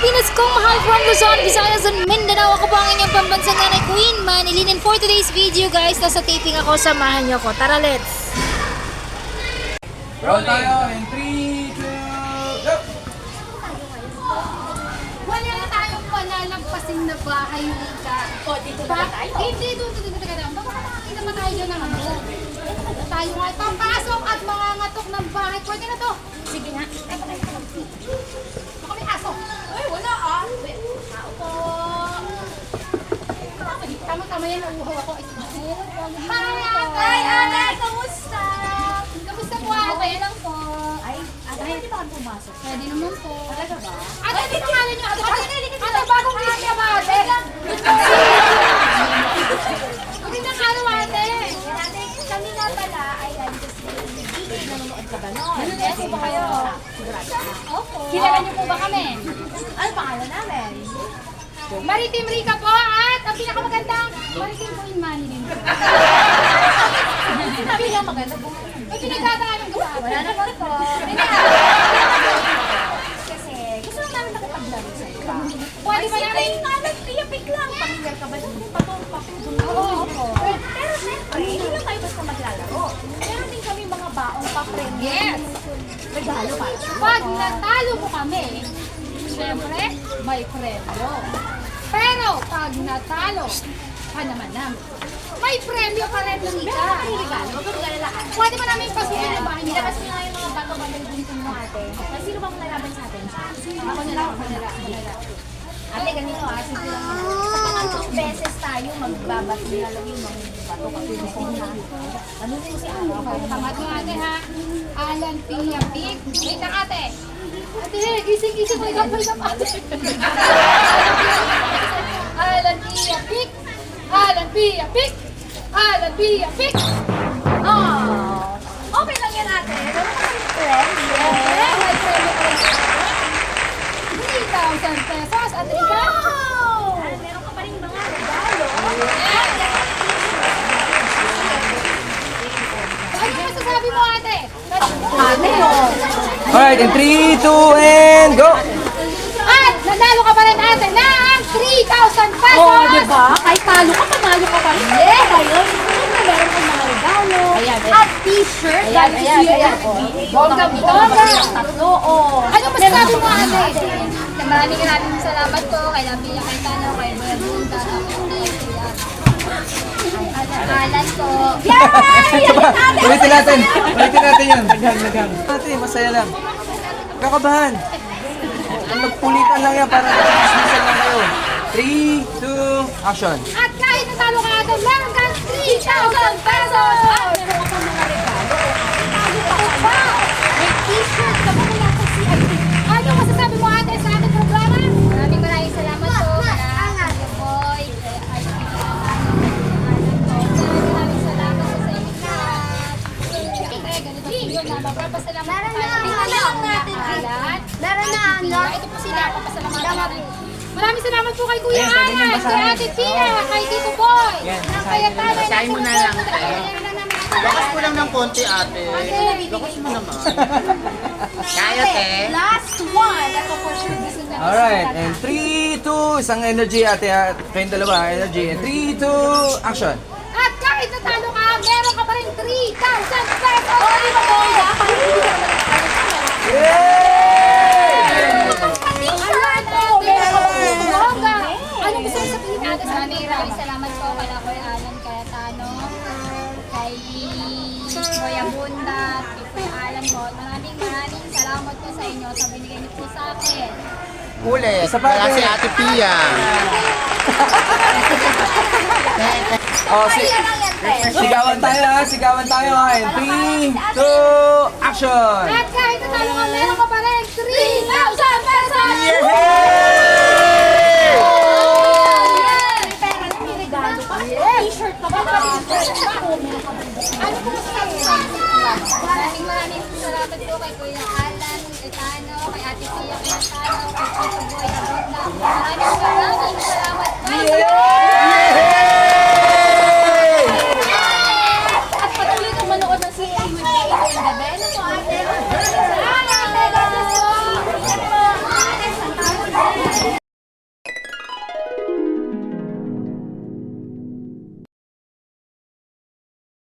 Pilipinas kong mahal from Luzon, Visayas, and Mindanao. Ako po ang inyong pambansang nanay, Queen Manilin. And for today's video guys, nasa taping ako, samahan niyo ako. Tara, let's! Roll tayo in 3, 2, go! Wala na tayong panalampasin na bahay, Rika. O, dito na tayo? Hindi, dito na. Baka makakita pa tayo dyan ng ano. Tayo nga papasok at mangangatok ng bahay. Pwede na to. Sige nga. Baka may aso. Ay, wala ah. Tao po. Tama-tama yan. Nauuhaw ako. Hi, ate! Kamusta? Kamusta po, ate? Lang po. Ay, ate, hindi ba kami pumasok? Pwede naman po. Talaga ba? Ate, hindi pangalan niyo. Ate, bagong linya ba, ate? Magandang araw, ate. Ate, kami nga pala ay nandito si Vicky. Nanonood ka ba noon? Yes, po kayo. Sigurado ka? Opo. Kilala niyo po ba kami? Ano pangalan namin? Maritim Rica po at ang pinakamagandang Maritim Queen Manilin po. Sabi nga maganda po. May pinagdadaanan ko ba? Wala naman po. Kasi gusto lang namin nakipaglaro sa iba. Pwede ba namin? Nagpiyapik lang. Pamilyar ka ba doon? Patong. Oo. Pero siyempre, hindi lang tayo basta maglalaro. Meron din kami mga baong pa-premium. Yes. Regalo para sa Pag natalo mo kami, siyempre, may premyo. Pero pag natalo ka naman namin, may premyo pa rin, Rika. May regalo. Huwag kang mag-alalaan. Pwede ba namin pasukin yung bahay niya? Ilabas mo nga yung mga bato-bato dito mo ate. Sino bang lalaban sa atin? Ako na lang. Ate, ganito simple lang naman. Sa pangatlong beses tayo magbabati na lang yung mga bato kasi gusto na. Ano din si Ate? Pangatlo ate ha, Alan Pia Big. Wait lang ate. Ate, gising-gising mo ikaw ate. Alan Pia Big. Alan Pia Big. Alan Pia Big. Oh, okay lang yan ate. Meron ka kami friend. May premyo pa rin. 3,000 pesos at Rika. Wow! Meron ka pa rin mga regalo. Ano masasabi mo ate? Ate, Alright, in 3, 2, and go! At nanalo ka pa rin ate ng 3,000 pesos. oh, diba? Kahit talo ka, panalo ka pa rin. Ayun. Meron kang mga regalo. At t-shirt. Ayan. Bongga-bongga. Tatlo, oh. Ano masasabi mo ate? Maraming salamat po kay Lapia Cayetano, kay Boya Bunda, Alan po. Ulitin natin yan. Naghang. Ate, masaya lang. Kakabahan. Nagpulitan lang yan para dismissan lang kayo. 3, 2, action. At kahit natalo ka ate, meron kang 3,000 pesos! Meron ka pang mga regalo. Talo pa ba? May t-shirt ka pa mula sa CIT. Ano masasabi mo ate sa ating programa? Maraming salamat po. Ate Boy. Maraming salamat po sa inyo lahat. Ganito yun na, magpapasalamat tayo. Tingnan natin. Alan. Ito po sila, papasalamatan natin. Maraming salamat po kay Kuya Alan, kay Ate Pia, kay Tito Boy. Kaya tayo. Basahin mo na lang. Lakas mo lang ng konti, ate. Lakas mo naman. Kaya, te. Last one. Ako for sure. Alright, and 3, 2, isang energy ate. Kayong dalawa, energy. And 3, 2, action. At kahit natalo ka, meron ka pa rin 3,000 pesos! Oh, di ba bongga? Parang hindi ka naman Bongga! Ano gusto mo sabihin natin sa maraming salamat po kay Kuya Alan Cayetano, kay Boya Bunda, kay Kuya Alan po. Maraming salamat po sa inyo sa binigay niyo po sa akin. Ulit. Isa pa, Wala ate. si Ate Pia. Oh, sigawan tayo ha. And 3, 2, action. At kahit natalo ka, meron ka pa rin 3,000 pesos!